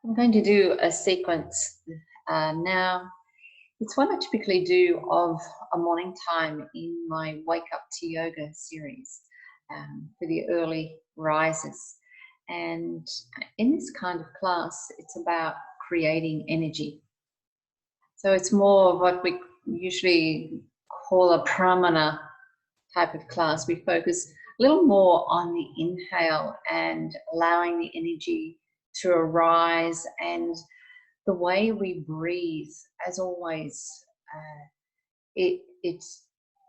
I'm going to do a sequence now. It's one I typically do of a morning time in my Wake Up to Yoga series for the early risers. And in this kind of class, it's about creating energy. So it's more of what we usually call a pramana type of class. We focus a little more on the inhale and allowing the energy to arise, and the way we breathe, as always, it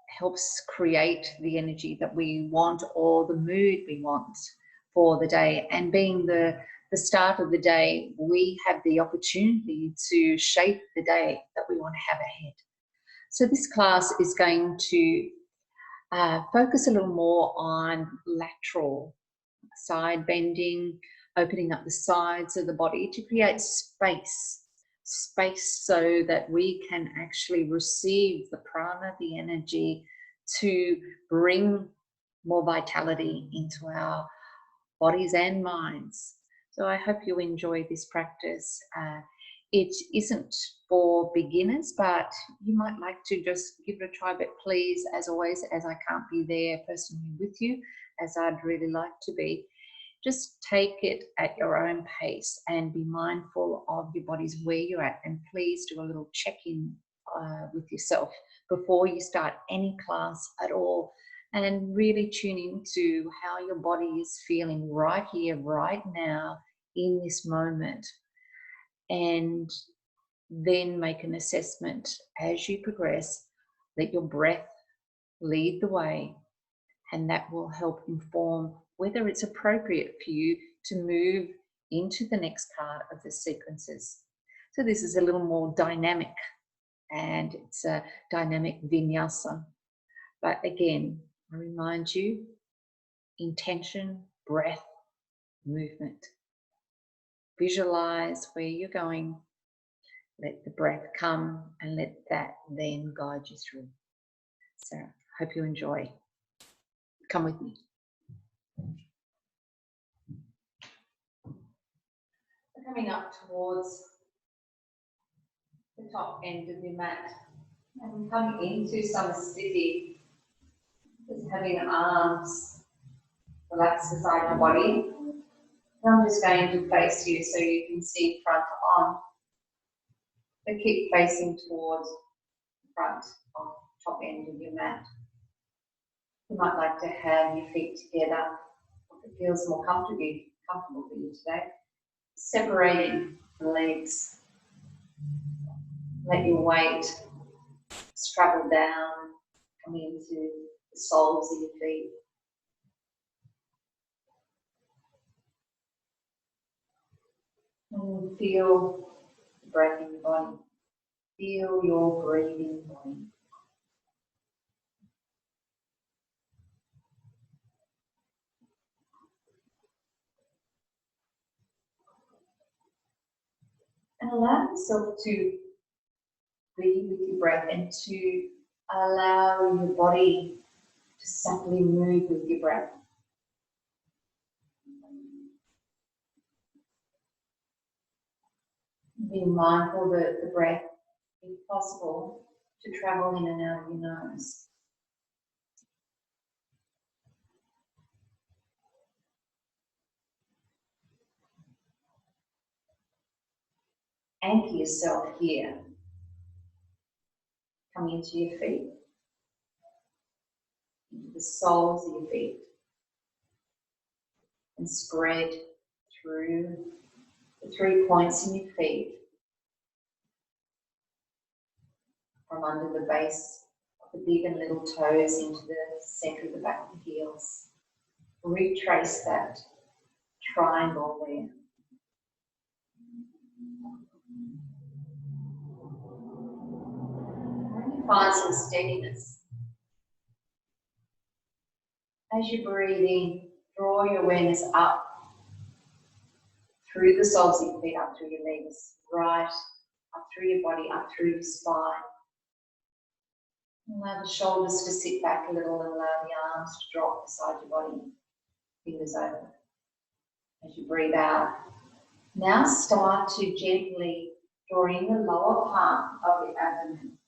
helps create the energy that we want or the mood we want for the day. And being the start of the day, we have the opportunity to shape the day that we want to have ahead. So this class is going to focus a little more on lateral side bending, opening up the sides of the body to create space so that we can actually receive the prana, the energy, to bring more vitality into our bodies and minds. So I hope you enjoy this practice. It isn't for beginners, but you might like to just give it a try. But please, as always, as I can't be there personally with you, as I'd really like to be, just take it at your own pace and be mindful of your bodies, where you're at. And please do a little check-in with yourself before you start any class at all, and really tune into how your body is feeling right here, right now, in this moment. And then make an assessment as you progress. Let your breath lead the way, and that will help inform whether it's appropriate for you to move into the next part of the sequences. So this is a little more dynamic, and it's a dynamic vinyasa. But again, I remind you, intention, breath, movement. Visualize where you're going. Let the breath come and let that then guide you through. So hope you enjoy. Come with me. Coming up towards the top end of your mat, and come into some sitting, just having arms relaxed beside your body. I'm just going to face you so you can see front on. So keep facing towards the front of the top end of your mat. You might like to have your feet together if it feels more comfortable for you today. Separating the legs. Let your weight just travel down, coming into the soles of your feet. And feel the breath in your body. Feel your breathing body. And allow yourself to be with your breath, and to allow your body to subtly move with your breath. Be mindful that the breath, if possible, to travel in and out of your nose. Anchor yourself here. Come into your feet, into the soles of your feet, and spread through the 3 points in your feet, from under the base of the big and little toes into the center of the back of the heels. Retrace that triangle there. Find some steadiness. As you breathe in, draw your awareness up through the soles of your feet, up through your legs, right up through your body, up through your spine. Allow the shoulders to sit back a little, and allow the arms to drop beside your body, fingers open. As you breathe out, Now start to gently draw in the lower part of the abdomen.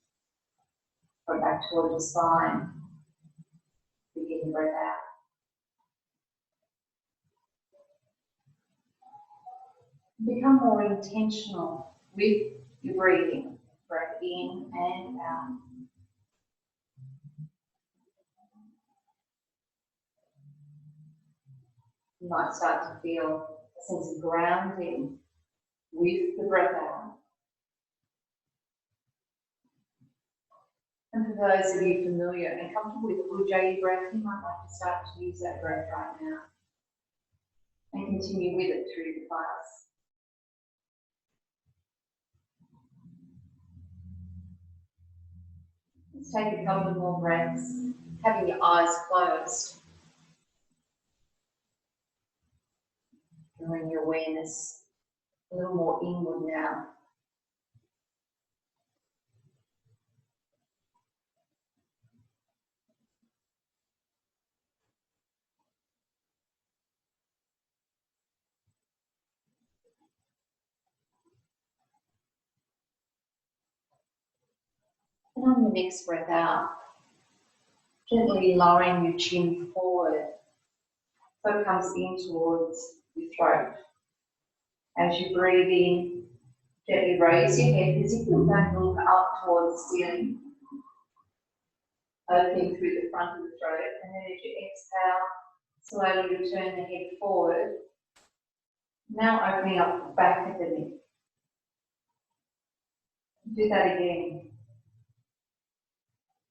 Go back towards the spine. Begin to breathe out. Become more intentional with your breathing. Breath in and out. You might start to feel a sense of grounding with the breath out. And for those of you familiar and comfortable with the Ujjayi breath, you might like to start to use that breath right now and continue with it through the class. Let's take a couple of more breaths, having your eyes closed. Drawing your awareness a little more inward now. And on your next breath out, gently lowering your chin forward so it comes in towards your throat. As you breathe in, gently raise your head as if you're going to look up towards the ceiling, opening through the front of the throat, and then as you exhale, slowly return the head forward. Now opening up the back of the neck. Do that again.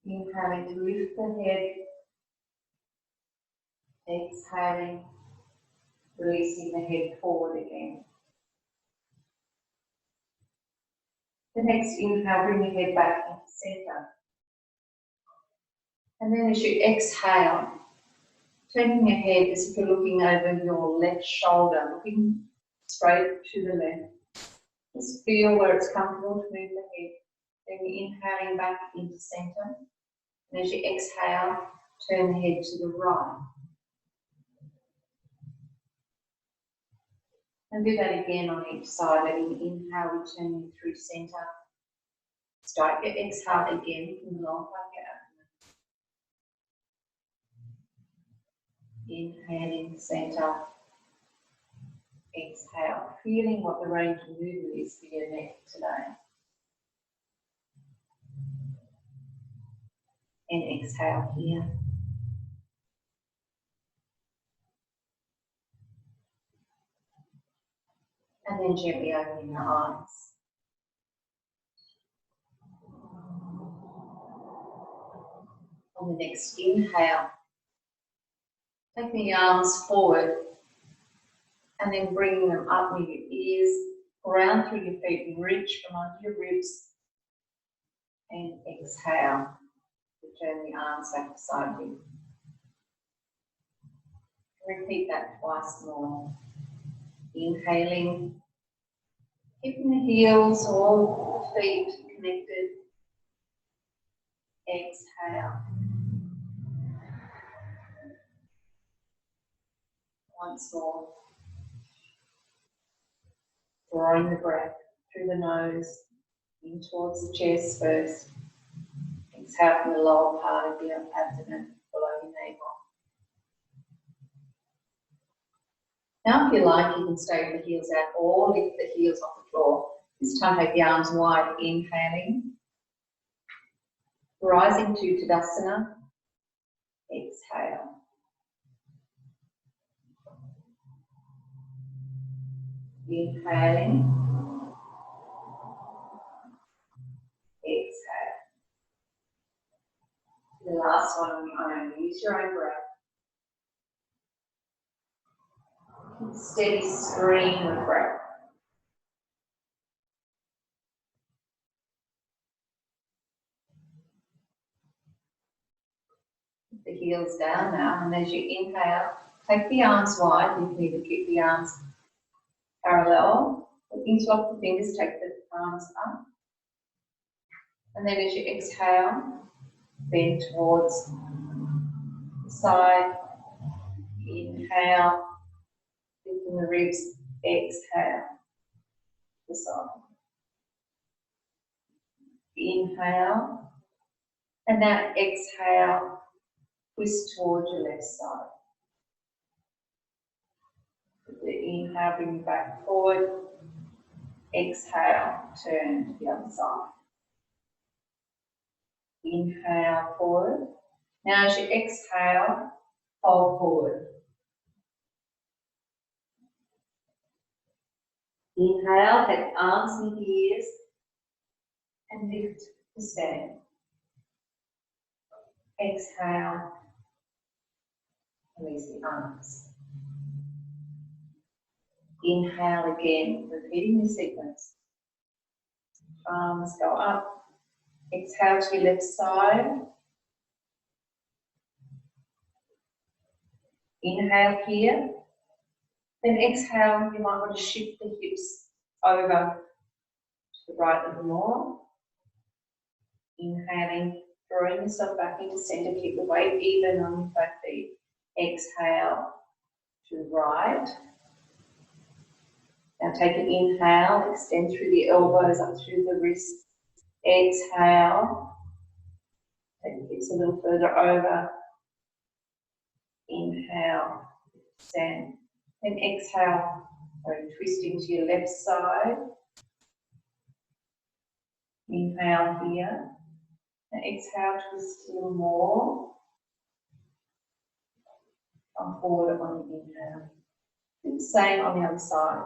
Inhaling to lift the head, exhaling, releasing the head forward again. The next inhale, bring the head back into center. And then as you exhale, turning your head as if you're looking over your left shoulder, looking straight to the left. Just feel where it's comfortable to move the head. Then you're inhaling back into center. And as you exhale, turn the head to the right. And do that again on each side. And inhale, returning through center. Start your exhale again from the long part of your abdomen. Inhaling center. Exhale, feeling what the range of movement is for your neck today. And exhale here. And then gently opening your eyes. On the next inhale, taking the arms forward and then bringing them up near your ears, around through your feet and reach from under your ribs. And exhale, return the arms back beside you. Repeat that twice more. Inhaling, keeping the heels or the feet connected. Exhale. Once more. Drawing the breath through the nose, in towards the chest first. Exhale from the lower part of your abdomen, below your navel. Now if you like, you can stay with the heels out or lift the heels off the floor. This time take the arms wide, inhaling. Rising to Tadasana. Exhale. Inhaling. Exhale. The last one on your own. Use your own breath. Steady stream of breath. Put the heels down now, and as you inhale, take the arms wide. You can either keep the arms parallel, or interlock the fingers, take the arms up. And then as you exhale, bend towards the side. Inhale, lifting the ribs, exhale. the side. Inhale, and now exhale, twist towards your left side. With the inhale, bring you back forward. Exhale, turn to the other side. Inhale, forward. Now as you exhale, fold forward. Inhale, take arms and ears and lift to stand. Exhale, release the arms. Inhale again, repeating the sequence. Arms go up. Exhale to your left side. Inhale here. Then exhale, you might want to shift the hips over to the right a little more. Inhaling, drawing yourself back into centre, keep the weight even on your both feet. Exhale to the right. Now take an inhale, extend through the elbows, up through the wrists. Exhale, take the hips a little further over. Inhale, stand. Then exhale, twisting to your left side. Inhale here. And exhale, twist a little more. Come forward on the inhale. Do the same on the other side.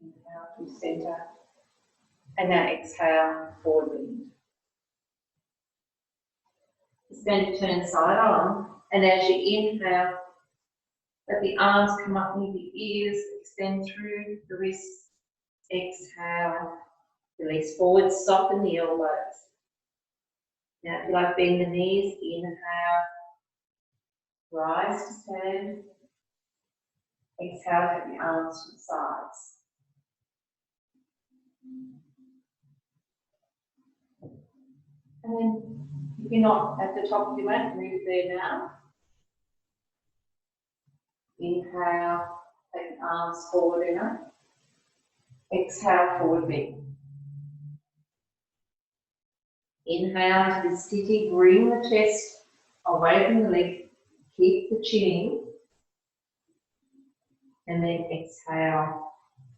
Inhale to centre. And now exhale, forward bend. It's going to turn side on. And as you inhale, let the arms come up near the ears, extend through the wrists. Exhale, release forward, soften the elbows. Now if you like, bend the knees, inhale, rise to stand. Exhale, take the arms to the sides. And then, if you're not at the top of your mat, move there now. Inhale, take the arms forward enough. Exhale, forward bend. Inhale to the sitting, bring the chest away from the leg, keep the chin in. And then exhale,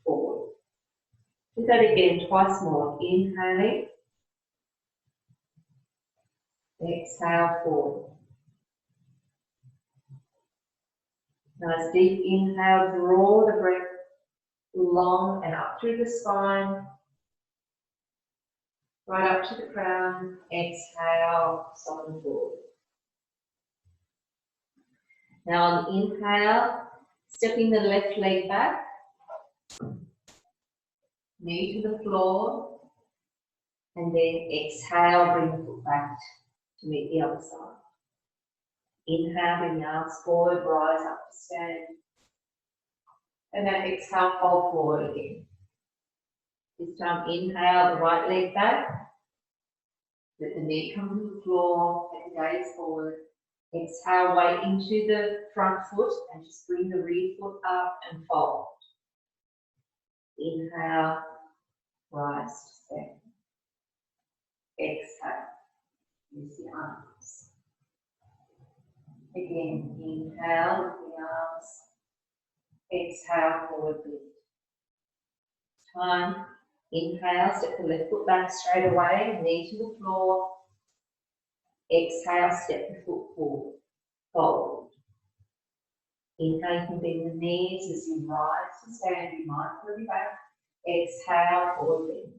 forward. Do that again, twice more. Inhaling. Exhale, forward. Nice deep inhale, draw the breath long and up through the spine, right up to the crown. Exhale, soften forward. Now on the inhale, stepping the left leg back, knee to the floor, and then exhale, bring the foot back to meet the other side. Inhale, bring the arms forward, rise up to stand. And then exhale, fold forward again. This time inhale, the right leg back. Let the knee come to the floor, take the gaze forward. Exhale, weight into the front foot and just bring the rear foot up and fold. Inhale, rise to stand. Exhale, use the arms. Again, inhale with the arms. Exhale, forward bend. Time. Inhale, step the left foot back straight away, knee to the floor. Exhale, step the foot forward. Fold. Inhale, you can bend the knees as you rise to stand. Be mindful of your back. Exhale, forward bend.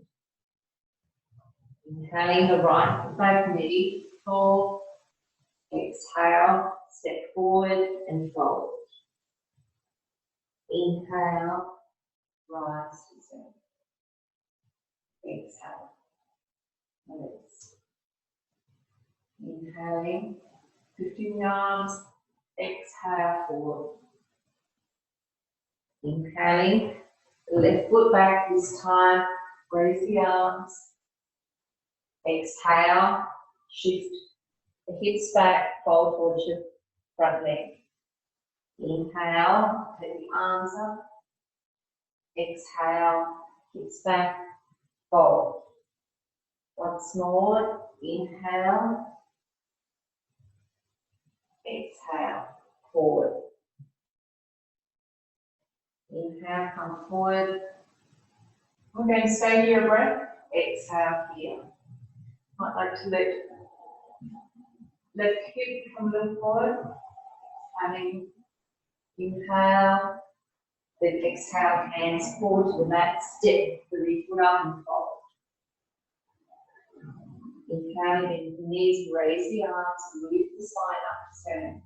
Inhaling the right foot back, knee to the floor. Exhale, step forward and fold. Inhale, rise to stand. Exhale, release. Inhaling, lifting the arms. Exhale, forward. Inhaling, the left foot back this time. Raise the arms. Exhale, Shift the hips back, fold towards your front leg. Inhale, take the arms up. Exhale, hips back, fold. Once more, inhale. Exhale, forward. Inhale, come forward. We're going to stay here a breath. Exhale here. Might like to let left hip come a little forward. Having inhale, then exhale, hands forward to the mat, step the rear foot up and fold. Inhale, bend the knees, raise the arms, lift the spine up, turn.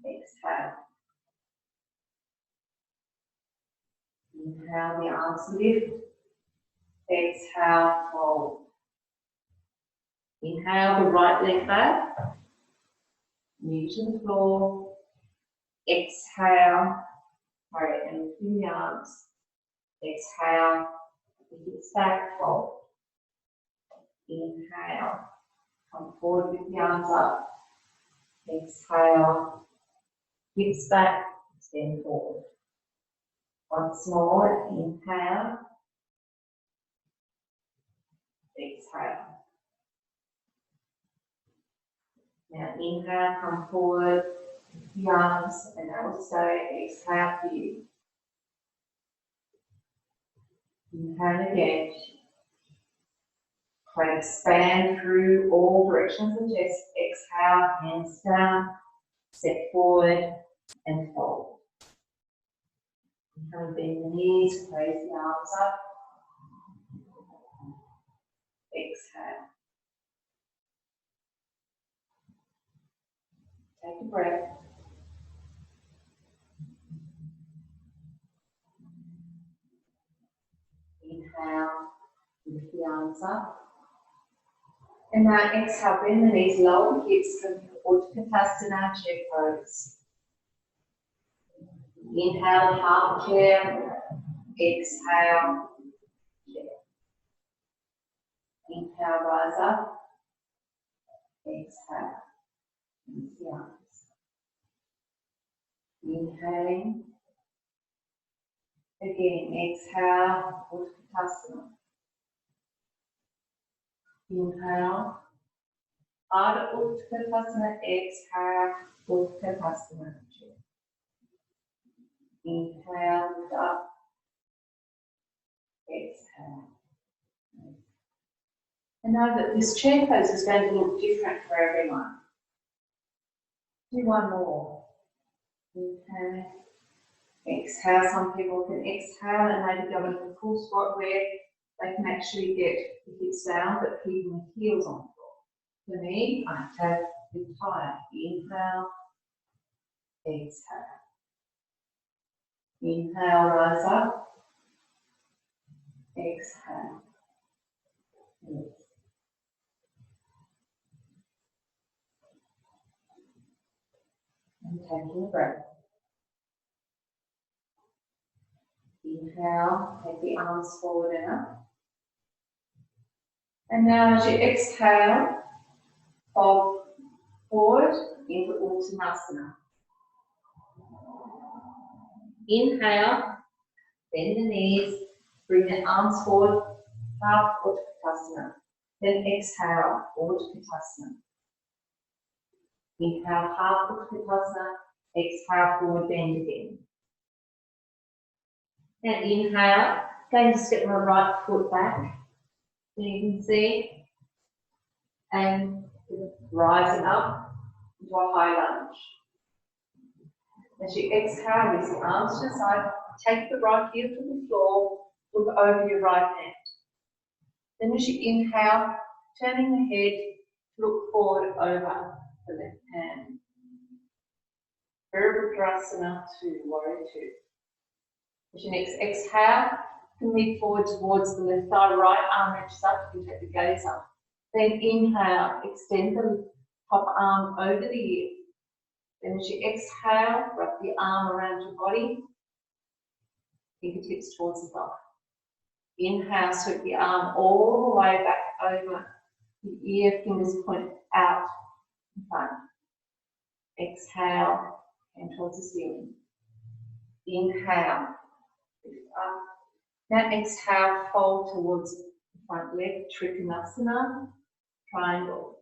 Exhale. Inhale, the arms lift. Exhale, fold. Inhale, the right leg back. Knee to the floor. Exhale, right, and lift the arms. Exhale, the hips back, fold. Inhale, come forward with the arms up. Exhale, hips back, extend forward. Once more, inhale. Exhale. Now inhale, come forward with the arms, and that will stay. Exhale for you. Inhale again. Try to expand through all directions of the chest. Exhale, hands down, step forward and fold. Inhale, bend the knees, raise the arms up. Exhale. Take a breath. Inhale, lift the arms up. And now exhale, bend the knees, lower the hips, come to Utkatasana, chair pose. Inhale, half chair. Exhale, chair. Inhale, rise up. Exhale, lift the arms. Inhaling. Again, exhale, Utkatasana. Inhale, Ardha Utkatasana, exhale, Utkatasana. Inhale, lift up, exhale. And know that this chair pose is going to look different for everyone. Do one more. Inhale, exhale. Some people can exhale and maybe go into a full squat where they can actually get the hips down but keeping the heels on the floor. For me, I have to lift higher. Inhale, exhale. Inhale, rise up. Exhale. Lift. And taking a breath. Inhale, take the arms forward and up. And now as you exhale, fold forward into Uttanasana. Inhale, bend the knees, bring the arms forward, half Uttanasana. Then exhale, Uttanasana. Inhale, half Uttanasana. Exhale, forward bend again. Now inhale, going to step my right foot back. So you can see, and rising up into a high lunge. As you exhale, release the arms to the side, take the right heel to the floor, look over your right hand. Then as you inhale, turning the head, look forward over the left hand. Virabhadrasana to warrior two. As you next exhale, commit forward towards the left thigh, right arm reaches up, you can take the gaze up. Then inhale, extend the top arm over the ear. Then as you exhale, wrap the arm around your body, fingertips towards the thigh. Inhale, sweep the arm all the way back over The ear fingers point out in front. Exhale, and towards the ceiling. Inhale, lift up. Now exhale, fold towards the front leg, Trikonasana, triangle.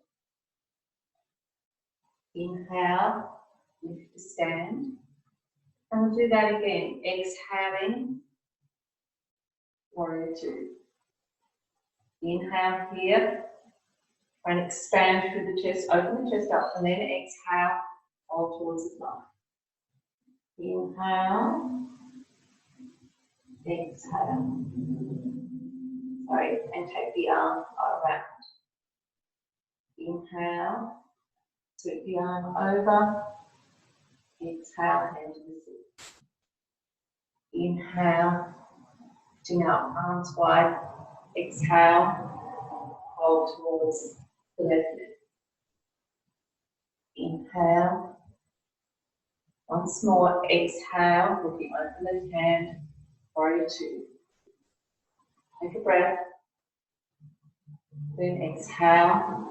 Inhale, lift to stand. And we'll do that again. Exhaling, warrior two. Inhale here, and expand through the chest, open the chest up, and then exhale, fold towards the floor. Inhale, exhale. Sorry, and take the arm around. Inhale, sweep the arm over. Exhale, hand to the seat. Inhale, lifting up, arms wide. Exhale, hold towards the left leg. Inhale. Once more, exhale with the open left hand, warrior two. Take a breath. Then exhale.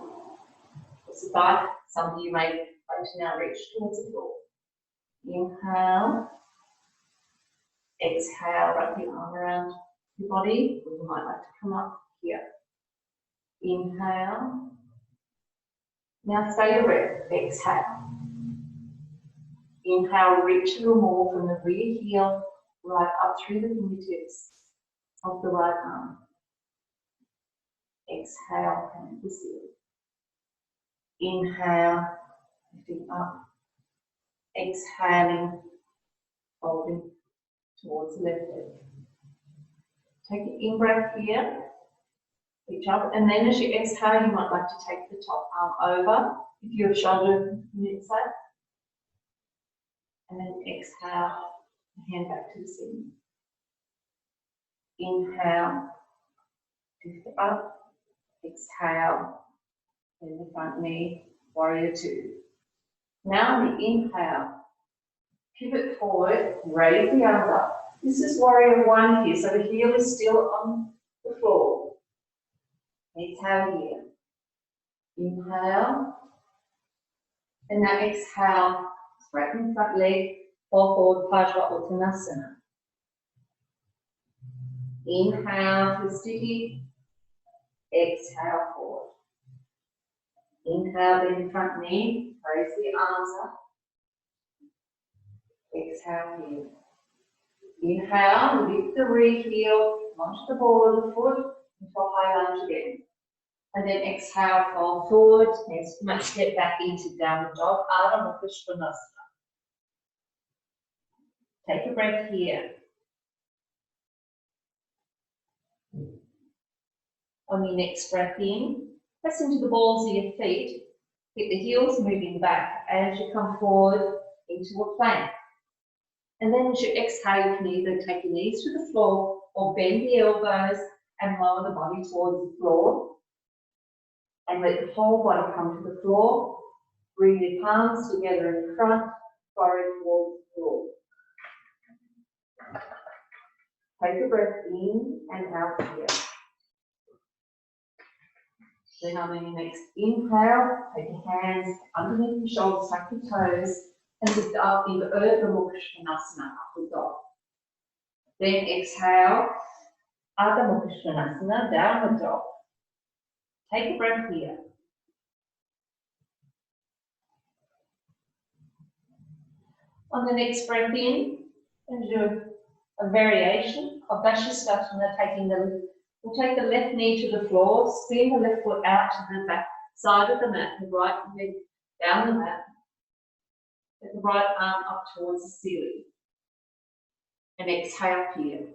Towards the back. Some of you may like to now reach towards the floor. Inhale. Exhale, wrap your arm around your body, or you might like to come up here. Inhale. Now stay your breath. Exhale. Inhale, reach a little more from the rear heel right up through the fingertips of the right arm. Exhale, hand to the ceiling. Inhale, lifting up. Exhaling, folding towards the left leg. Take an in-breath here, reach up, and then as you exhale, you might like to take the top arm over if your shoulder permits that. And then exhale, hand back to the ceiling. Inhale, lift up, exhale, then the front knee, warrior two. Now on the inhale, pivot forward, raise the arms up. This is warrior one here, so the heel is still on the floor. Exhale here. Inhale. And now exhale, straighten the front leg, fall forward, Parsva-Uttanasana. Inhale to sticky. Exhale forward. Inhale, bend the front knee, raise the arms up. Exhale here. Inhale, lift the rear heel, launch the ball of the foot into a high lunge again. And then exhale, fold forward. Next, you might step back into downward dog, Ardha Mukha Svanasana. Take a breath here. On your next breath in, press into the balls of your feet. Keep the heels moving back as you come forward into a plank. And then as you exhale, you can either take your knees to the floor or bend the elbows and lower the body towards the floor. And let the whole body come to the floor. Bring your palms together in front, forehead towards the floor. Take a breath in and out here. Then on your next inhale, take your hands underneath your shoulders, tuck your toes, and lift up into Ardha Mukha Svanasana, upward dog. Then exhale, Ardha Mukha Svanasana, downward dog. Take a breath here. On the next breath in, and do a variation of Vashisthasana, we'll take the left knee to the floor, spin the left foot out to the back side of the mat, the right leg down the mat, get the right arm up towards the ceiling. And exhale here.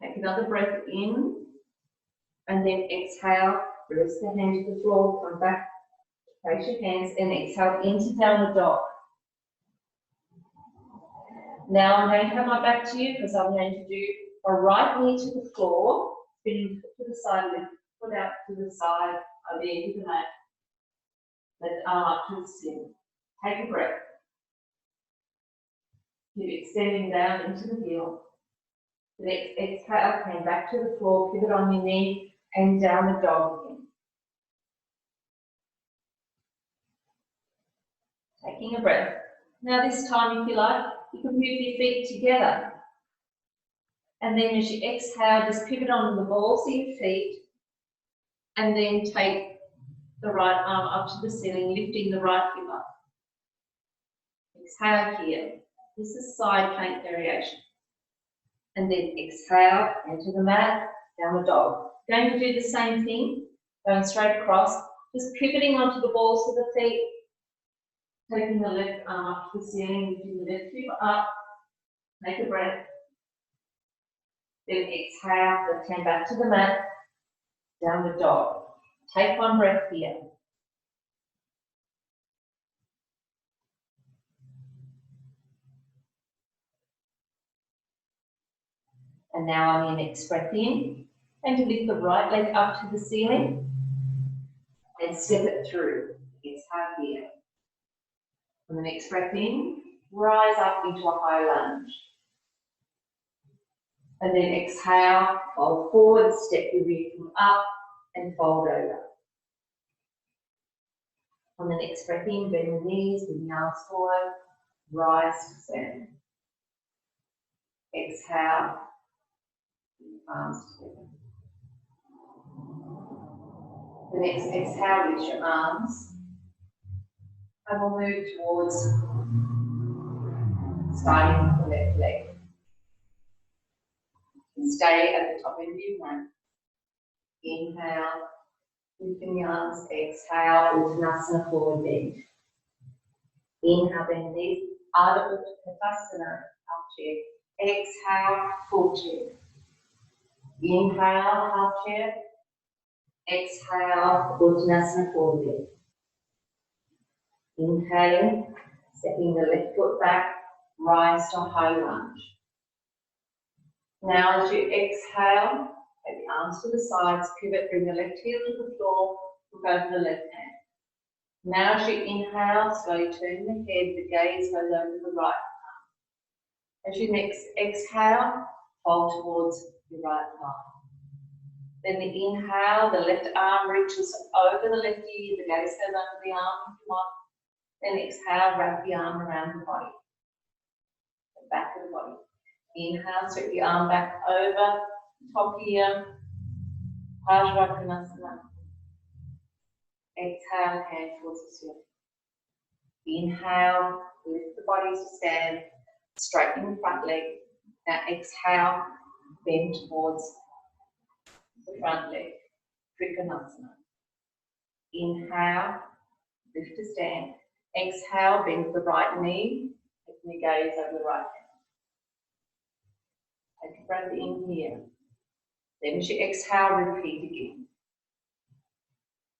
Take another breath in, and then exhale, release the hand to the floor, come back, place your hands, and exhale into downward dog. Now I'm going to have my back to you because I'm going to do a right knee to the floor, spinning foot to the side, lift foot out to the side, over the end of the mat. Let the arm up to the ceiling. Take a breath. Keep extending down into the heel. The next exhale, hand back to the floor, pivot on your knee, And down the dog again. Taking a breath. Now this time, if you like, you can move your feet together. And then as you exhale, just pivot on the balls of your feet. And then take the right arm up to the ceiling, lifting the right hip up. Exhale here. This is side plank variation. And then exhale, enter the mat, downward dog. Going to do the same thing, going straight across, just pivoting onto the balls of the feet, taking the left arm up to the ceiling, lifting the left hip up, make a breath. Then exhale, left hand back to the mat, downward dog. Take one breath here. And now on your next breath in, and to lift the right leg up to the ceiling and step it through. Exhale here. On the next breath in, rise up into a high lunge. And then exhale, fold forward, step your rear foot up and fold over. On the next breath in, bend the knees, bring the arms forward, rise to stand. Exhale, arms together. The next exhale, lift your arms. And we'll move towards starting with the left leg. Stay at the top end of your mat. Inhale, lifting the arms. Exhale, Uttanasana, forward bend. Inhale, bend the knees. Ardha Uttanasana, half chair. Exhale, full chair. Inhale, half chair. Exhale, Uttanasana, forward bend. Inhaling, stepping the left foot back, rise to a high lunge. Now as you exhale, take the arms to the sides, pivot, bring the left heel to the floor, look over the left hand. Now as you inhale, slowly turn the head, the gaze goes over the right arm. As you next exhale, fold towards your right arm. Then the inhale, the left arm reaches over the left ear, the gaze goes under the arm if you want. Then exhale, wrap the arm around the body, the back of the body. Inhale, stretch the arm back over, top here, Parsvarthanasana. Exhale, hand towards the ceiling. Inhale, lift the body to stand, straighten the front leg. Now exhale, bend towards the front leg, Trikonasana. Inhale, lift to stand. Exhale, bend the right knee, taking the gaze over the right hand. Take a breath in here. Then as you exhale, repeat again.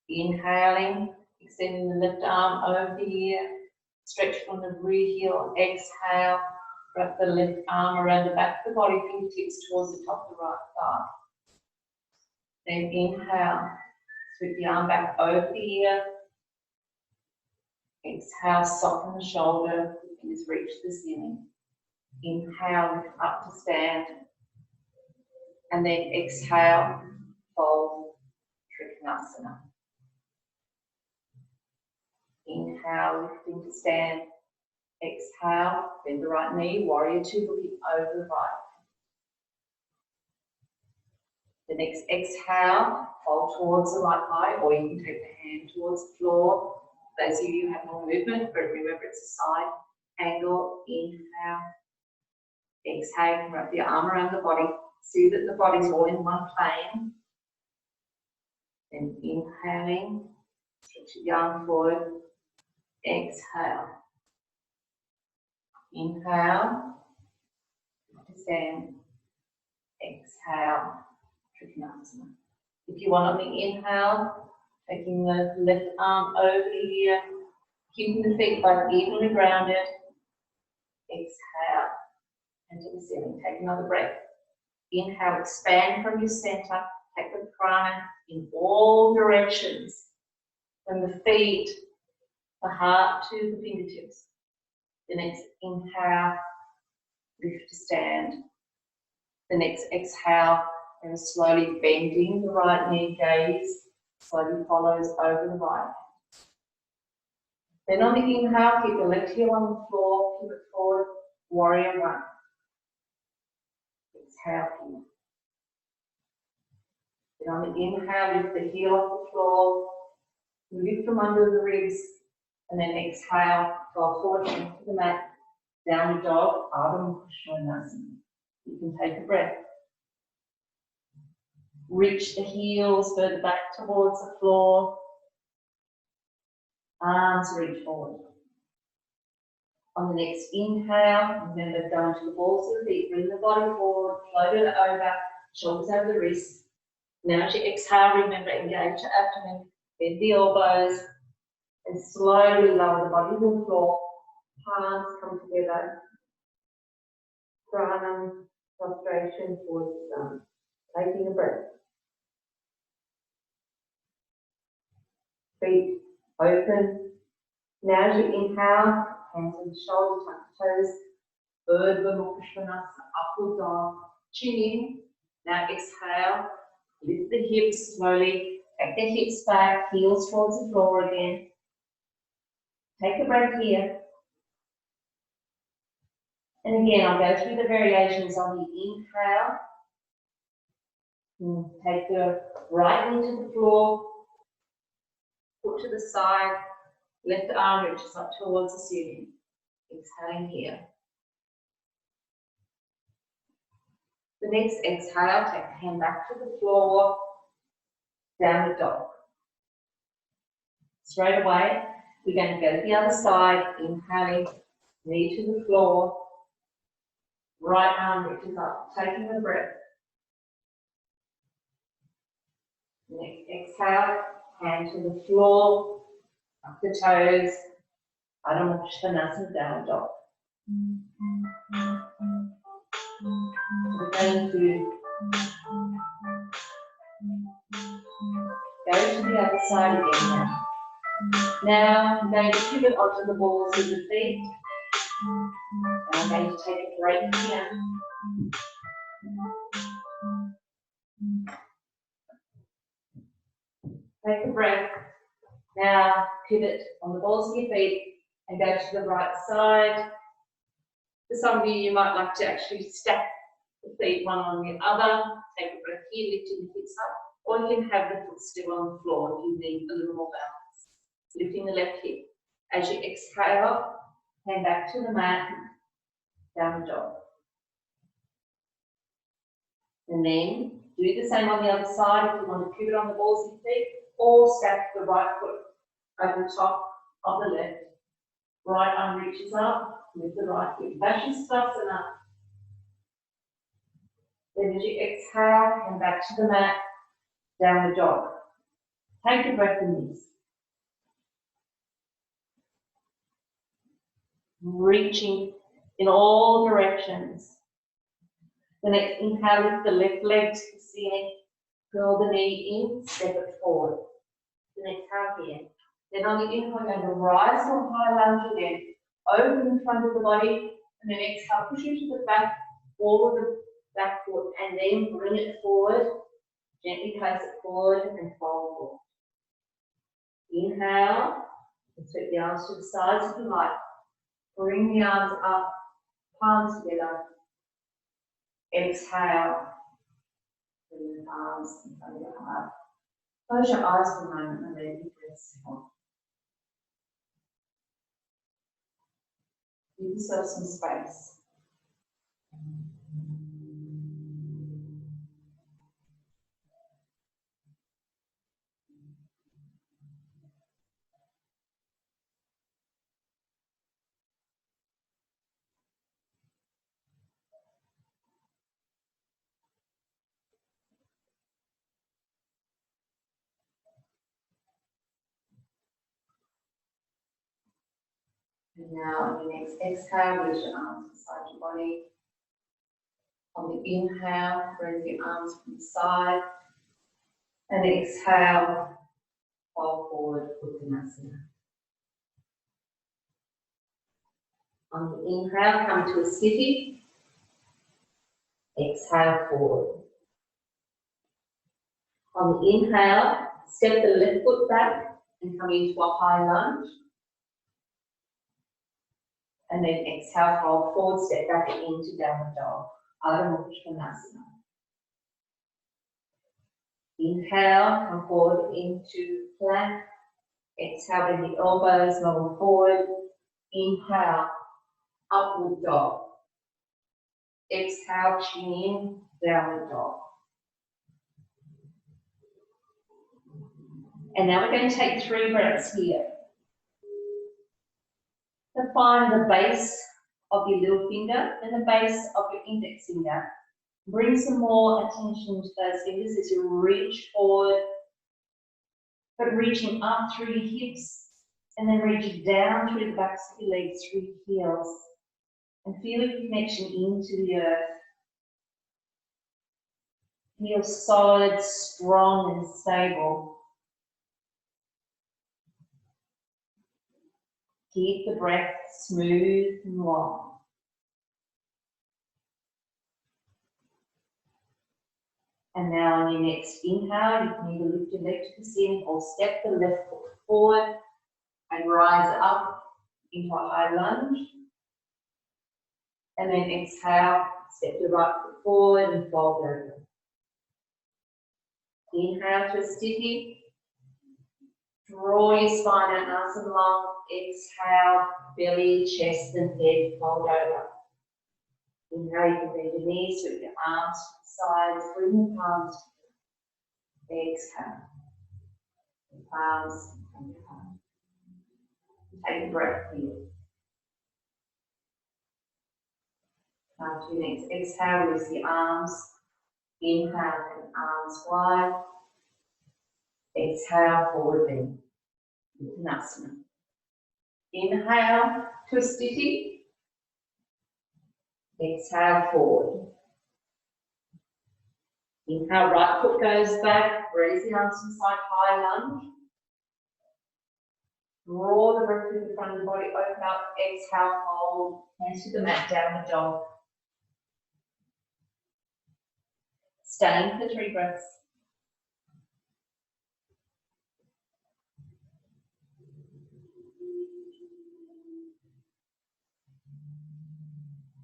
Inhaling, extending the left arm over the ear, stretch from the rear heel. Exhale, wrap the left arm around the back of the body, fingertips towards the top of the right thigh. Then inhale, sweep the arm back over the ear. Exhale, soften the shoulder, fingers reach the ceiling. Inhale, lift up to stand. And then exhale, fold, Trikonasana. Inhale, lifting to stand. Exhale, bend the right knee, warrior two, looking over the right. The next exhale, fold towards the right thigh, or you can take the hand towards the floor. Those of you who have more movement, but remember it's a side angle. Inhale. Exhale, wrap the arm around the body. See that the body's all in one plane. Then inhaling, stretch the arm forward. Exhale. Inhale, stand. Exhale, Trikonasana. If you want on the inhale, taking the left arm over the ear, keeping the feet both evenly grounded. Exhale, and to the ceiling. Take another breath. Inhale, expand from your center. Take the prana in all directions, from the feet, the heart to the fingertips. The next inhale, lift to stand. The next exhale, and slowly bending the right knee, gaze slowly follows over the right. Then on the inhale, keep the left heel on the floor, pivot forward, warrior one. Exhale here. Then on the inhale, lift the heel off the floor, lift from under the ribs, and then exhale, fall forward into the mat, downward dog, Ardha Mukha. You can take a breath. Reach the heels further back towards the floor. Arms reach forward. On the next inhale, remember going to the balls of the feet, bring the body forward, float it over, shoulders over the wrists. Now as you exhale, remember engage your abdomen, bend the elbows, and slowly lower the body to the floor. Palms come together. Pranam, prostration towards the sun. Taking a breath. Feet open. Now as you inhale, hands on the shoulders, tuck the toes. Urdhva Mukha Svanasana, upward dog. Chin in. Now exhale. Lift the hips slowly. Take the hips back. Heels towards the floor again. Take a breath here. And again, I'll go through the variations on the inhale. Take the right knee to the floor. Foot to the side. Left arm reaches up towards the ceiling. Exhaling here. The next exhale, take the hand back to the floor. Downward dog. Straight away, we're going to go to the other side. Inhaling, knee to the floor. Right arm reaches up, taking a breath. Next exhale, hand to the floor, up the toes. Ardha Mukha Svanasana, downward dog. We're going to go to the other side again now. Now I'm going to pivot onto the balls of the feet. I'm going to take a break here. Take a breath. Now pivot on the balls of your feet and go to the right side. For some of you, you might like to actually stack the feet one on the other. Take a breath here, lifting the hips up. Or you can have the foot still on the floor if you need a little more balance. Lifting the left hip. As you exhale, hand back to the mat, downward dog. And then do the same on the other side if you want to pivot on the balls of your feet, or stack the right foot over the top of the left. Right arm reaches up with the right hip. Vinyasa. Then as you exhale, hand back to the mat, downward dog. Take a breath in this. Reaching in all directions. The next inhale, lift the left leg to the ceiling. Curl the knee in, step it forward. The next half here. Then on the inhale, we're going to rise from high lunge again. Open in front of the body. And then exhale, push into the back, forward the back foot, and then bring it forward. Gently place it forward and fold forward. Inhale, and sweep the arms to the sides if you like. Bring the arms up, palms together. Exhale, bring the arms in front of your heart. Close your eyes for a moment and let your breath settle. Give yourself some space. And now on your next exhale, reach your arms beside your body. On the inhale, bring the arms from the side. And exhale, fold forward, Vinyasa. On the inhale, come to a sitting. Exhale forward. On the inhale, step the left foot back and come into a high lunge. And then exhale, fold forward, step back into downward dog. Adho Mukha Svanasana. Inhale, come forward into plank. Exhale, bend the elbows, lower forward. Inhale, upward dog. Exhale, chin in, downward dog. And now we're going to take 3 breaths here. To find the base of your little finger and the base of your index finger. Bring some more attention to those fingers as you reach forward, but reaching up through your hips and then reaching down through the backs of your legs, through your heels, and feel your connection into the earth. Feel solid, strong, and stable. Keep the breath smooth and long. And now on your next inhale, you can either lift your leg to the ceiling or step the left foot forward and rise up into a high lunge. And then exhale, step the right foot forward and fold over. Inhale to a sticky. Draw your spine out nice and long. Exhale, belly, chest and head fold over. Inhale, you can bend your knees, sweep your arms to the sides, bring your palms together. Exhale. Your palms and your palms. Take a breath here. Now to your next exhale, release the arms. Inhale and arms wide. Exhale, forward bend. Vinyasa. Inhale, twisty. Exhale, forward. Inhale, right foot goes back. Raise the arms to the side, high lunge. Draw the breath through the front of the body, open up. Exhale, hold. Hands to the mat, downward dog. Staying for 3 breaths.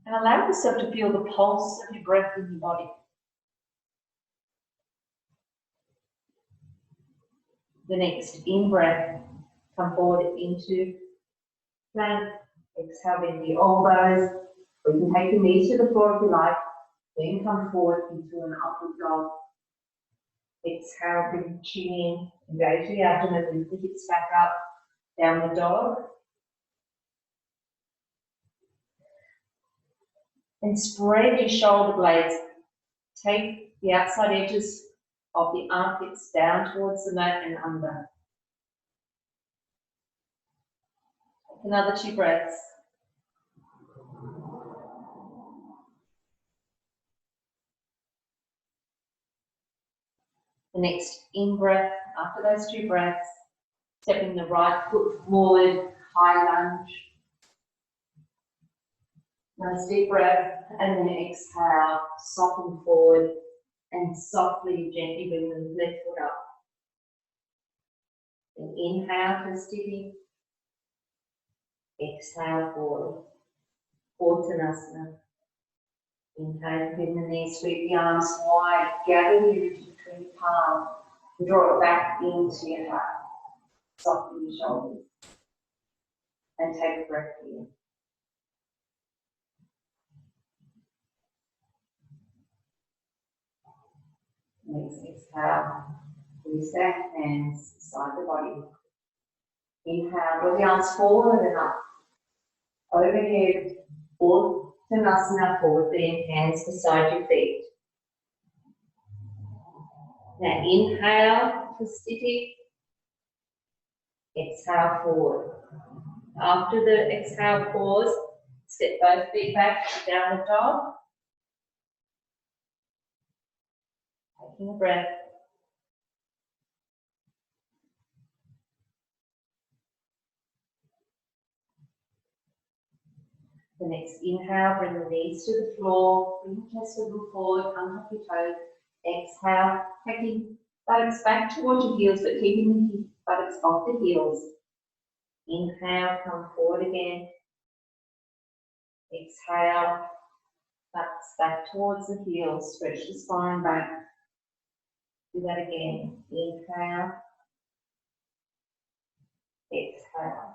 And allow yourself to feel the pulse of your breath in your body. The next in-breath, come forward into plank. Exhale, bend the elbows. Or you can take your knees to the floor if you like. Then come forward into an upward dog. Exhale, bring the chin in. Engage the abdomen, lift the hips back up. Downward dog. And spread your shoulder blades. Take the outside edges of the armpits down towards the mat and under. Take another 2 breaths. The next in-breath, after those 2 breaths, stepping the right foot forward, high lunge. Nice deep breath, and then exhale, soften forward, and softly, gently bring the left foot up. Then inhale, twisty. Exhale, forward. Uttanasana. Inhale, bend the knees, sweep the arms wide, gather the energy between your palms, and draw it back into your heart. Soften your shoulders. And take a breath here. Next exhale, release that hands beside the body. Inhale, draw the arms forward and up. Overhead, Uttanasana, forward bend, hands beside your feet. Now inhale, twisty. Exhale, forward. After the exhale, pause. Step both feet back to downward dog. Taking a breath. The next inhale, bring the knees to the floor, bring the chest a little forward, untuck your toes. Exhale, taking Buttocks back towards your heels, but keeping the buttocks off the heels. Inhale, come forward again. Exhale, buttocks back towards the heels, stretch the spine back. Do that again. Inhale, exhale.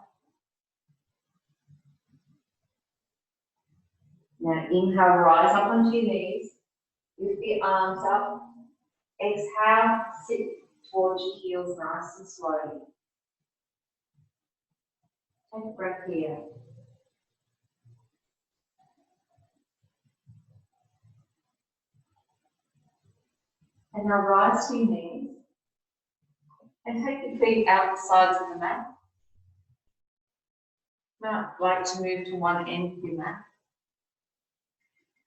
Now inhale, rise up onto your knees. Lift the arms up. Exhale, sit towards your heels nice and slowly. Take a breath here. And now rise to your knees. And take your feet out the sides of the mat. Now I'd like to move to one end of your mat.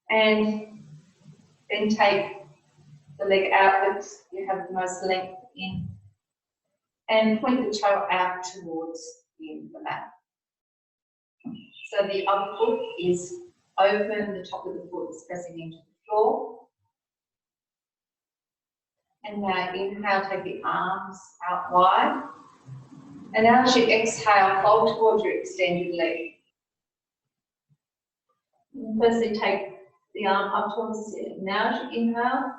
And then take the leg out that you have the most length in. And point the toe out towards the end of the mat. So the other foot is open, the top of the foot is pressing into the floor. And now inhale, take the arms out wide. And now as you exhale, fold towards your extended leg. Firstly, take the arm up towards the ceiling. Now as you inhale,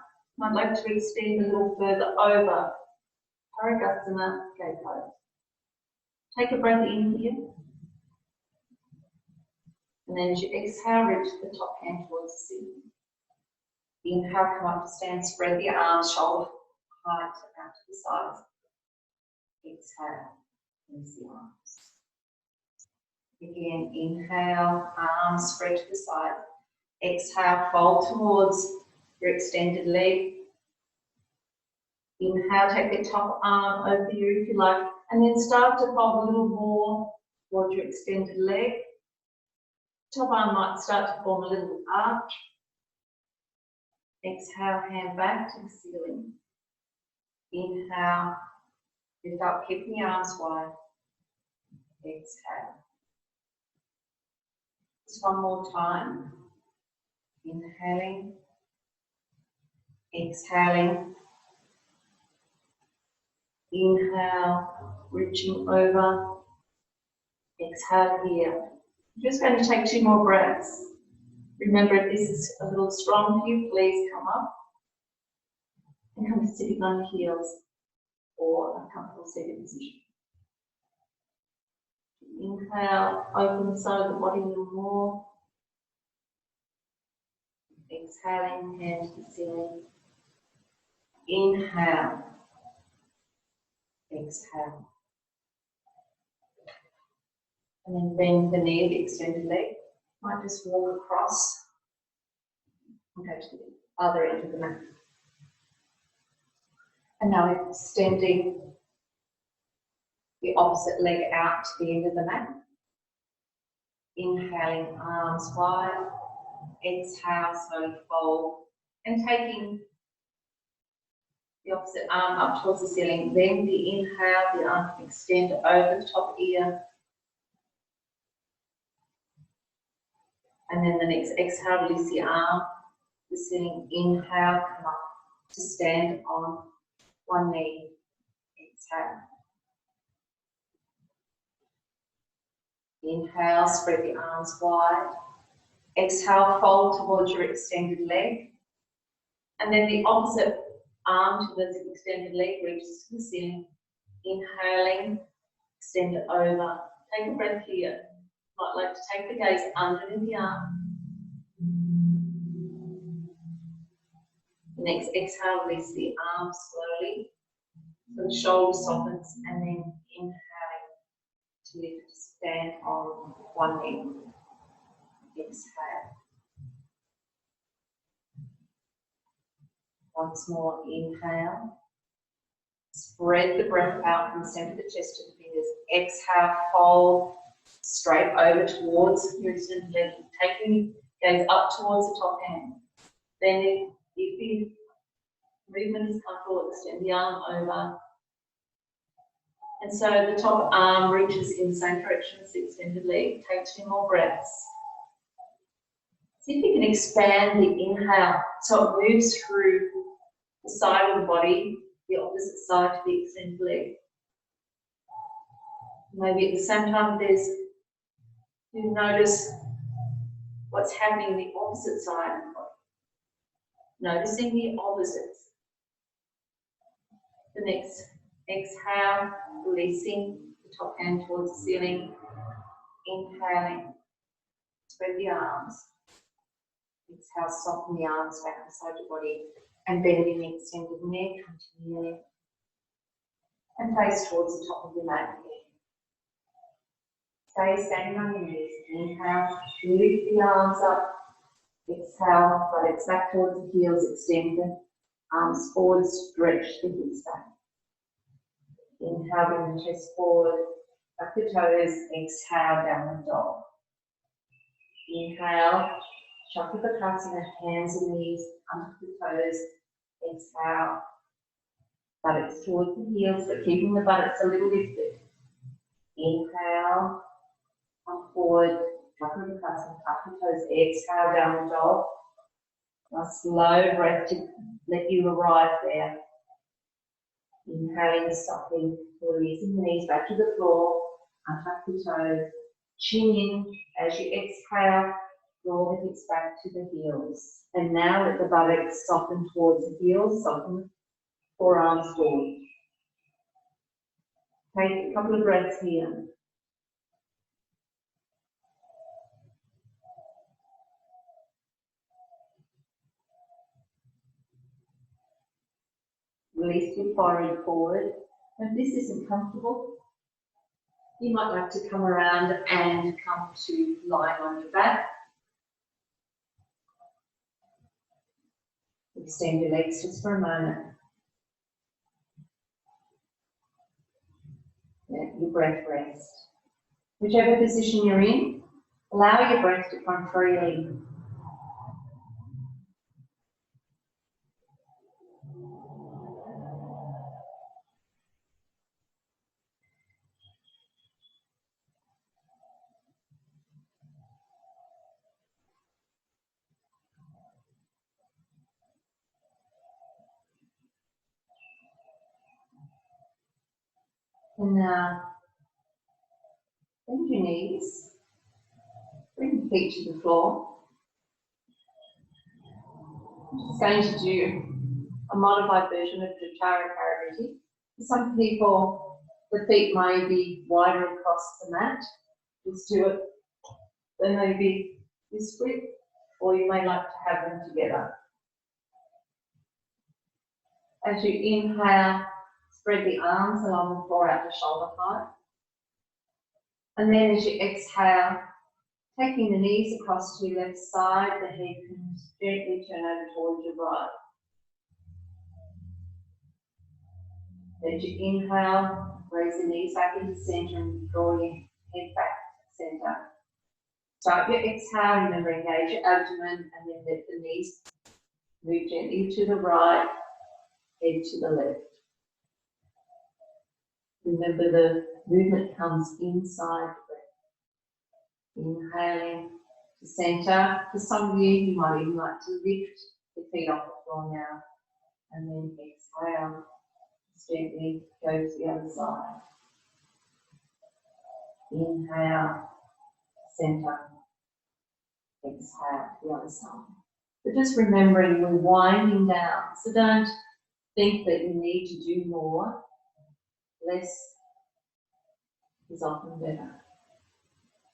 I'd like to extend a little further over. Paragusana, go pose. Take a breath in here. And then as you exhale, reach the top hand towards the ceiling. Inhale, come up to stand, spread the arms, shoulder height out to the sides. Exhale, release the arms. Again, inhale, arms spread to the side. Exhale, fold towards your extended leg. Inhale, take the top arm over you if you like, and then start to fold a little more towards your extended leg. Top arm might start to form a little arch. Exhale, hand back to the ceiling. Inhale, lift up, keeping the arms wide. Exhale. Just one more time. Inhaling. Exhaling. Inhale, reaching over. Exhale here. I'm just going to take 2 more breaths. Remember, if this is a little strong for you, please come up and come sitting on your heels or a comfortable seated position. Inhale, open the side of the body a little more. Exhaling, hand to the ceiling. Inhale. Exhale. And then bend the knee, the extended leg. Might just walk across and go to the other end of the mat. And now extending the opposite leg out to the end of the mat. Inhaling, arms wide. Exhale, slowly fold. And taking the opposite arm up towards the ceiling. Then the inhale, the arm can extend over the top ear. And then the next exhale, release the arm, the ceiling. Inhale, come up to stand on one knee. Exhale. Inhale, spread the arms wide. Exhale, fold towards your extended leg. And then the opposite arm to the extended leg reaches to the ceiling. Inhaling, extend it over. Take a breath here. Might like to take the gaze underneath the arm. Next, exhale, release the arm slowly. So the shoulder softens, and then inhaling to lift to stand on one knee. Exhale. Once more, inhale. Spread the breath out from the center of the chest to the fingers. Exhale, fold straight over towards your extended leg, taking gaze up towards the top hand. Then if the movement is comfortable, extend the arm over. And so the top arm reaches in the same direction as the extended leg. Take 2 more breaths. See if you can expand the inhale so it moves through the side of the body, the opposite side to the extended leg. Maybe at the same time you notice what's happening on the opposite side of the body. Noticing the opposites. The next exhale, releasing the top hand towards the ceiling. Inhaling, spread the arms. Exhale, soften the arms back beside your body and bending the extended neck, continuing. And face towards the top of your mat again. Stay standing on your knees. Inhale, lift the arms up. Exhale, buttocks back towards the heels, extend the arms forward, stretch the hips back. Inhale, bring the chest forward, back the toes, exhale, downward dog. Inhale, shuffle the cuts in the hands and knees, under the toes, exhale, buttocks towards the heels, but keeping the buttocks a little lifted. Inhale, come forward, shuffle the cuts and tuck the toes, exhale, downward dog. A slow breath to let you arrive there. Inhaling softly, releasing the knees back to the floor, untuck the toes, chin in as you exhale, draw the hips back to the heels. And now let the buttocks soften towards the heels, soften forearms forward. Take a couple of breaths here. Release your forehead forward. If this isn't comfortable, you might like to come around and come to lying on your back. Extend your legs just for a moment. Let your breath rest. Whichever position you're in, allow your breath to come freely. And now, bend your knees, bring your feet to the floor. I'm just going to do a modified version of Jatara Karabiti. For some people, the feet may be wider across the mat. Just do it. They may be this width, or you may like to have them together. As you inhale, spread the arms along the floor out to shoulder height. And then as you exhale, taking the knees across to your left side, the head can gently turn over towards your right. As you inhale, raise the knees back into centre and draw your head back to centre. Start your exhale, remember engage your abdomen and then let the knees move gently to the right, head to the left. Remember the movement comes inside the breath. Inhaling to centre. For some of you might even like to lift your feet off the floor now. And then exhale. Gently go to the other side. Inhale, centre. Exhale to the other side. But just remembering we're winding down. So don't think that you need to do more. Less is often better.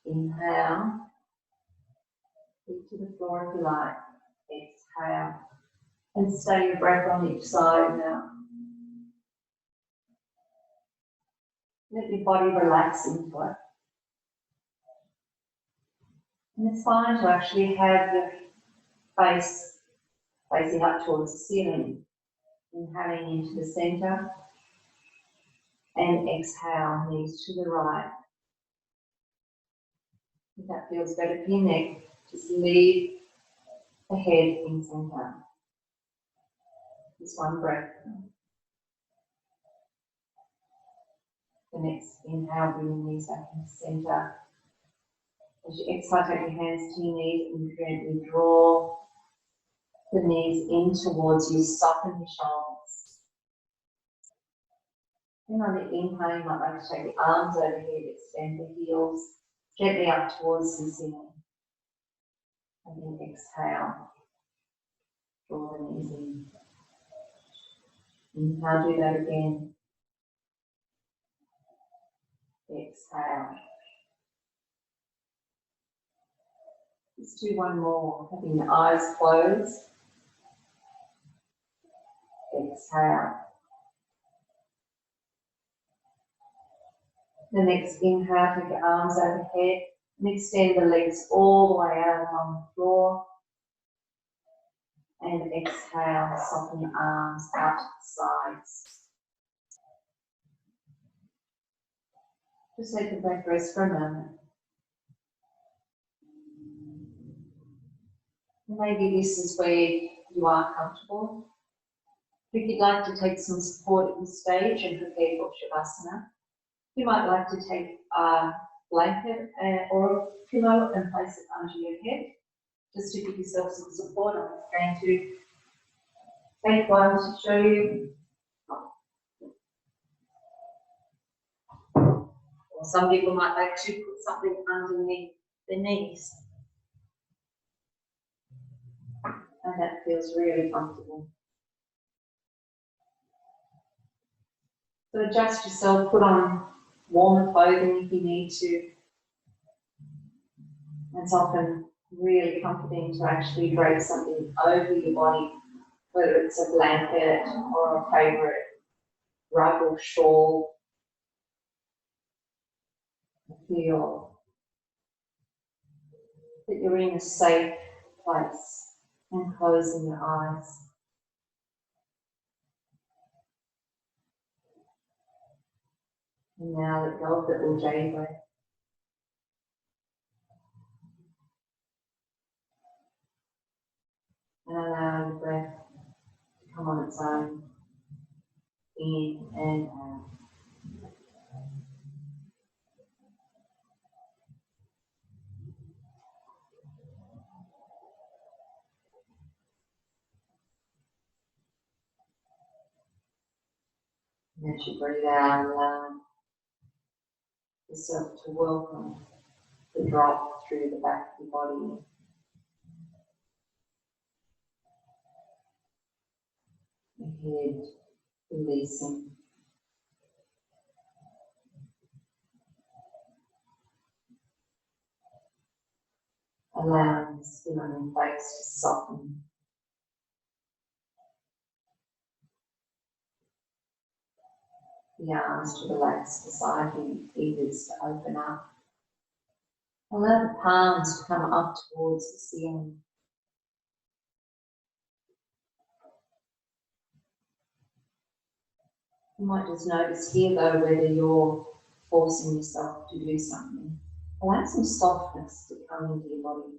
Inhale. Feet to the floor if you like. Exhale. And stay your breath on each side now. Let your body relax into it. And it's fine to actually have your face facing up towards the ceiling. Inhaling into the centre. And exhale, knees to the right. If that feels better for your neck, just leave the head in centre. Just one breath. The next inhale, bring your knees back in the centre. As you exhale, take your hands to your knees and gently draw the knees in towards you, soften your shoulders. Then on the inhale, you might like to take the arms overhead, extend the heels gently up towards the ceiling. And then exhale, draw the knees in. Inhale, do that again. Exhale. Let's do one more, having the eyes closed. Exhale. The next inhale, take your arms overhead and extend the legs all the way out on the floor. And exhale, soften your arms out to the sides. Just let the breath rest for a moment. Maybe this is where you are comfortable. If you'd like to take some support at this stage and prepare for Shavasana, you might like to take a blanket or a pillow and place it under your head, just to give yourself some support. I'm going to take one to show you. Or some people might like to put something underneath their knees. And that feels really comfortable. So adjust yourself, put on warmer clothing if you need to. It's often really comforting to actually drape something over your body, whether it's a blanket or a favourite rug or shawl. Feel that you're in a safe place and closing your eyes. And now let go of the Ujjayi breath. And allow your breath to come on its own, in and out. And as you breathe out, allow yourself to welcome the drop through the back of your body. The head releasing. Allowing the skin on your face to soften. The arms to relax beside you, ears to open up. Allow the palms to come up towards the ceiling. You might just notice here though whether you're forcing yourself to do something. Allow some softness to come into your body.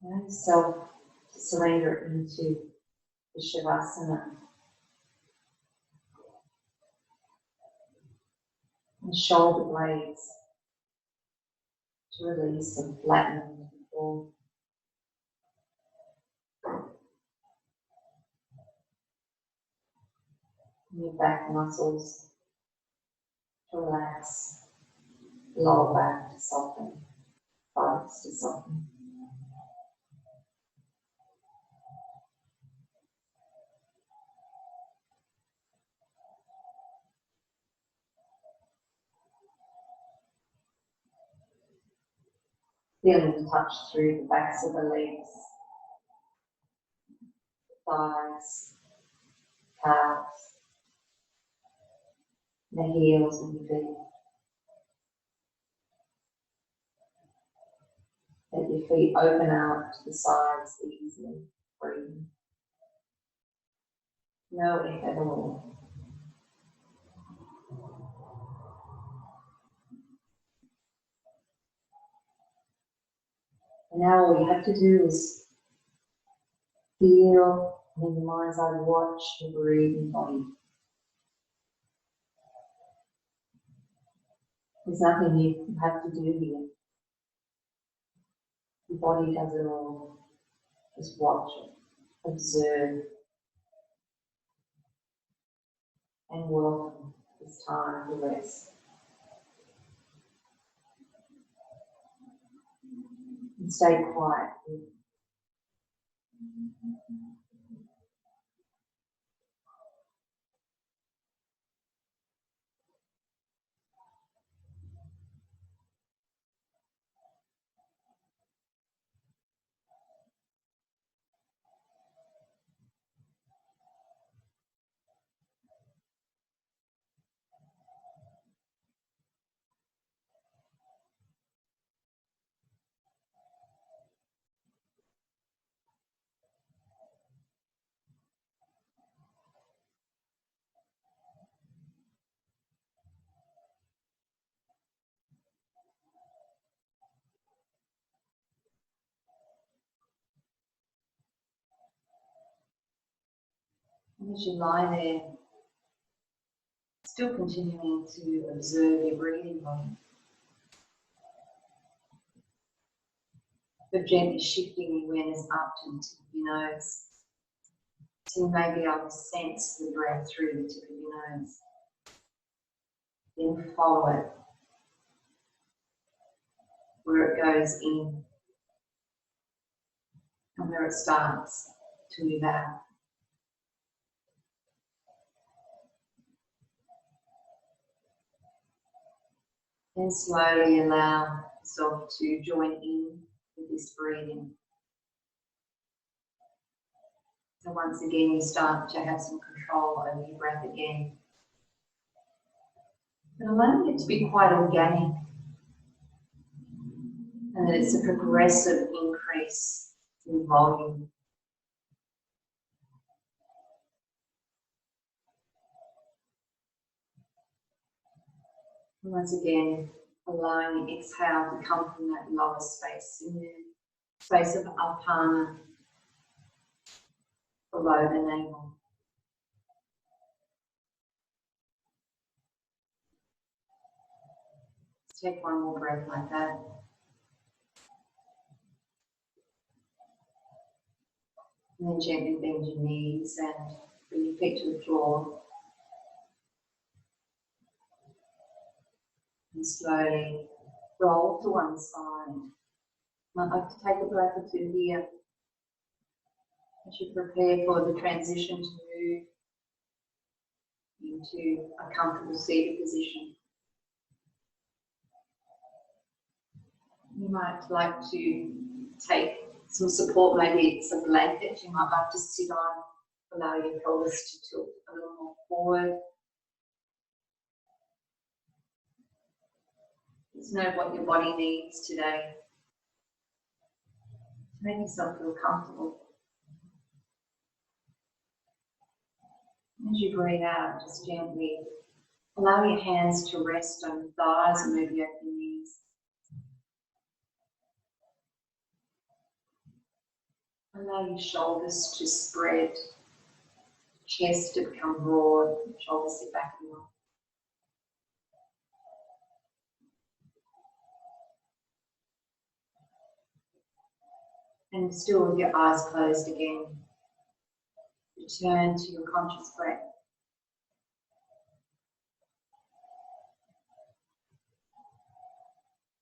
Allow yourself to surrender into the Shavasana. And shoulder blades to release and flatten and fall. And your back muscles to relax, lower back to soften, thighs to soften. Feeling the touch through the backs of the legs, thighs, calves, the heels of your feet. Let your feet open out to the sides easily, breathing. No effort at all. And now all you have to do is feel in your mind's eye, watch your breathing body. There's nothing you have to do here. The body does it all. Just watch it, observe, and welcome this time to rest. And stay quiet. And as you lie there, still continuing to observe your breathing body, but gently shifting your awareness up to the tip of your nose. So you may be able to sense the breath through the tip of your nose. Then follow it where it goes in and where it starts to move out. Then slowly allow yourself to join in with this breathing. So once again you start to have some control over your breath again. But allowing it to be quite organic, and that it's a progressive increase in volume. And once again, allowing the exhale to come from that lower space, in the space of apana, below the navel. Let's take one more breath like that. And then gently bend your knees and bring your feet to the floor. And slowly roll to one side. Might like to take a breath or two here as you prepare for the transition to move into a comfortable seated position. You might like to take some support, maybe it's a blanket you might like to sit on, allow your pelvis to tilt a little more forward. Just know what your body needs today. Make yourself feel comfortable. As you breathe out, just gently allow your hands to rest on your thighs and maybe over your knees. Allow your shoulders to spread, chest to become broad, shoulders sit back and up. And still with your eyes closed again, return to your conscious breath.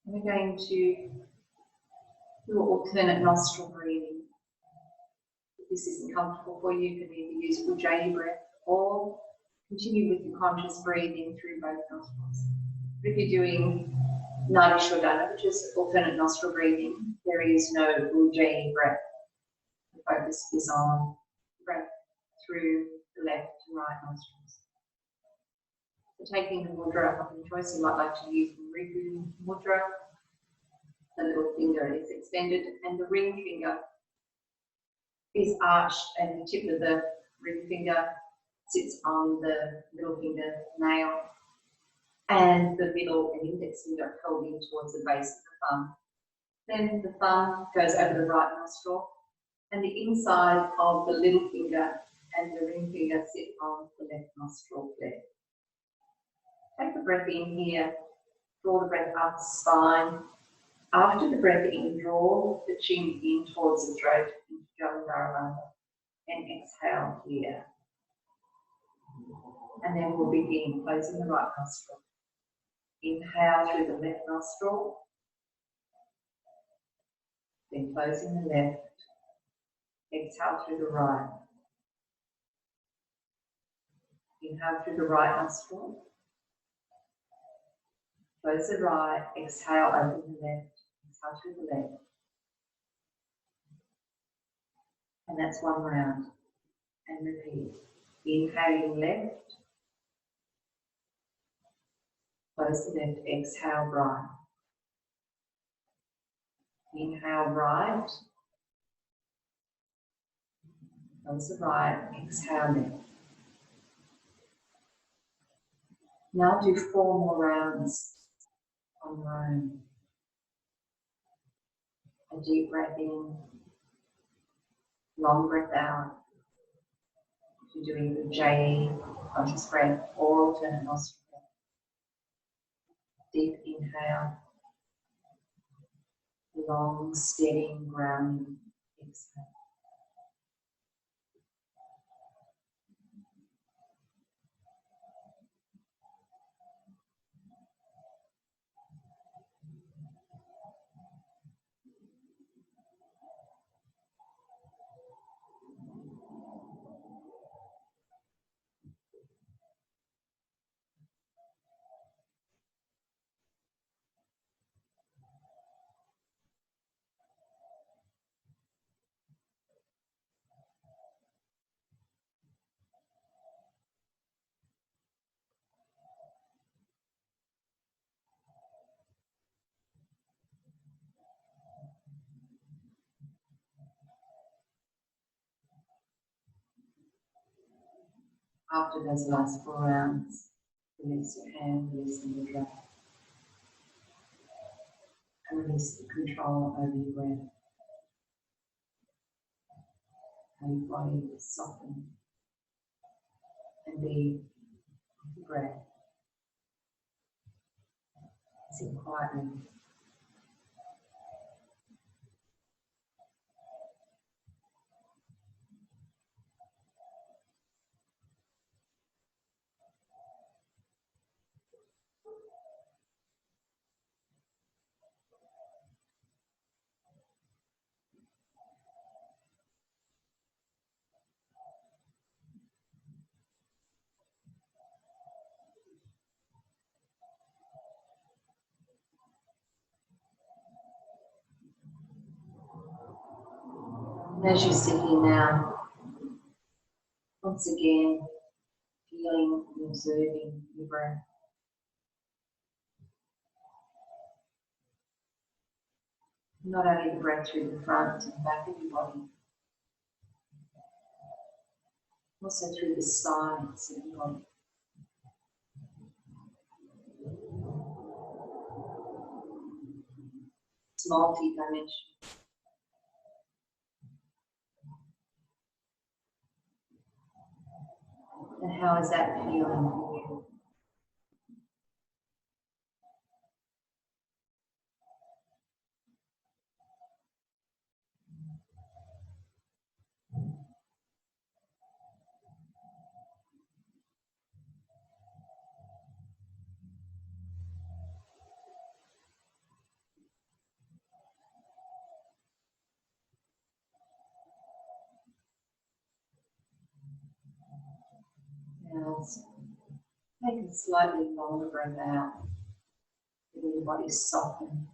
And we're going to do alternate nostril breathing. If this isn't comfortable for you, you can either use Ujjayi breath or continue with your conscious breathing through both nostrils. But if you're doing Nadi Shodhana, which is alternate nostril breathing, there is no Ujjayi breath. The focus is on breath through the left to right nostrils. So taking the mudra of your choice, you might like to use the Ripu mudra. The little finger is extended and the ring finger is arched, and the tip of the ring finger sits on the middle finger nail, and the middle and index finger held in towards the base of the thumb. Then the thumb goes over the right nostril, and the inside of the little finger and the ring finger sit on the left nostril there. Take the breath in here, draw the breath up the spine, After the breath in, draw the chin in towards the throat into Jalandhara and exhale here. And then we'll begin closing the right nostril. Inhale through the left nostril, then closing the left. Exhale through the right. Inhale through the right nostril. Close the right. Exhale, open the left. Exhale through the left. And that's one round. And repeat. Inhaling left. Close the left. Exhale right. Inhale right. Close the right. Exhale left. Now do 4 more rounds on your own. A deep breath in, long breath out. If you're doing the JE, conscious breath, or alternate nostril breath. Deep inhale, long, steady, grounding exhale. After those last 4 rounds, release your hand, release your breath, and release the control over your breath. How your body will soften and be with the breath. Sit quietly. And as you're sitting now, once again, feeling and observing your breath. Not only the breath through the front and back of your body, also through the sides of your body. It's multi-dimensional. And how is that feeling for you? Now let's take a slightly longer breath out. Feel your body soften.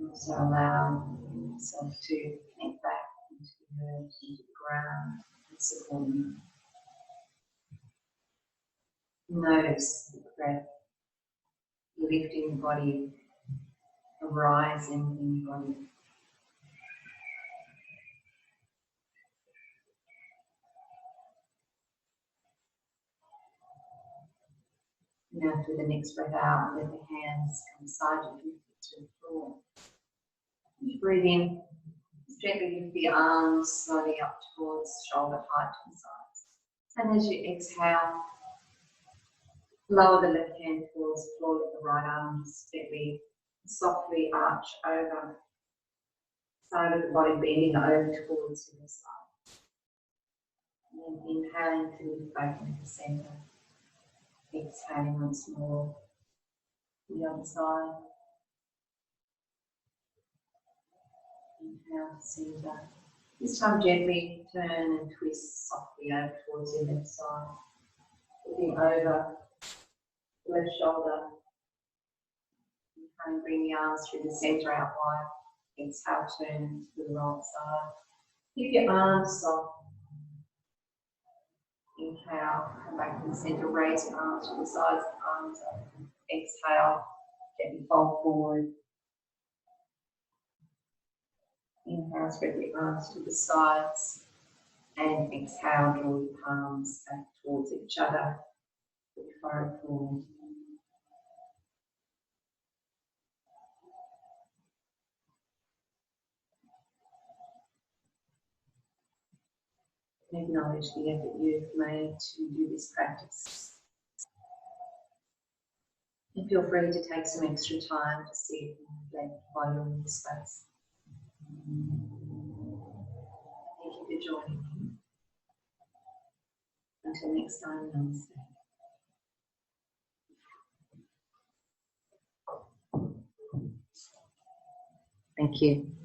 Also allow yourself to connect back into the earth, into the ground, and support you. Notice the breath lifting the body, arising in the body. Now through the next breath out, let the hands come beside you to the floor. As you breathe in, gently lift the arms slowly up towards shoulder height to the sides. And as you exhale, Lower the left hand towards the floor, let the right arm just gently, softly arch over. Side of the body bending over towards the side. And then inhaling to lift back into the centre. Exhaling once more. The other side. Inhale to centre. This time gently turn and twist softly over towards your left side. Looking over the left shoulder. And bring the arms through the centre out wide. Exhale, turn to the right side. Keep your arms soft. Inhale, come back to the centre, raise your arms to the sides, arms up. Exhale, gently fold forward. Inhale, spread the arms to the sides. And exhale, draw your palms back towards each other. Put your forehead forward. And acknowledge the effort you've made to do this practice. And feel free to take some extra time to sit and reflect while you're in this space. Thank you for joining me. Until next time, namaste. Thank you.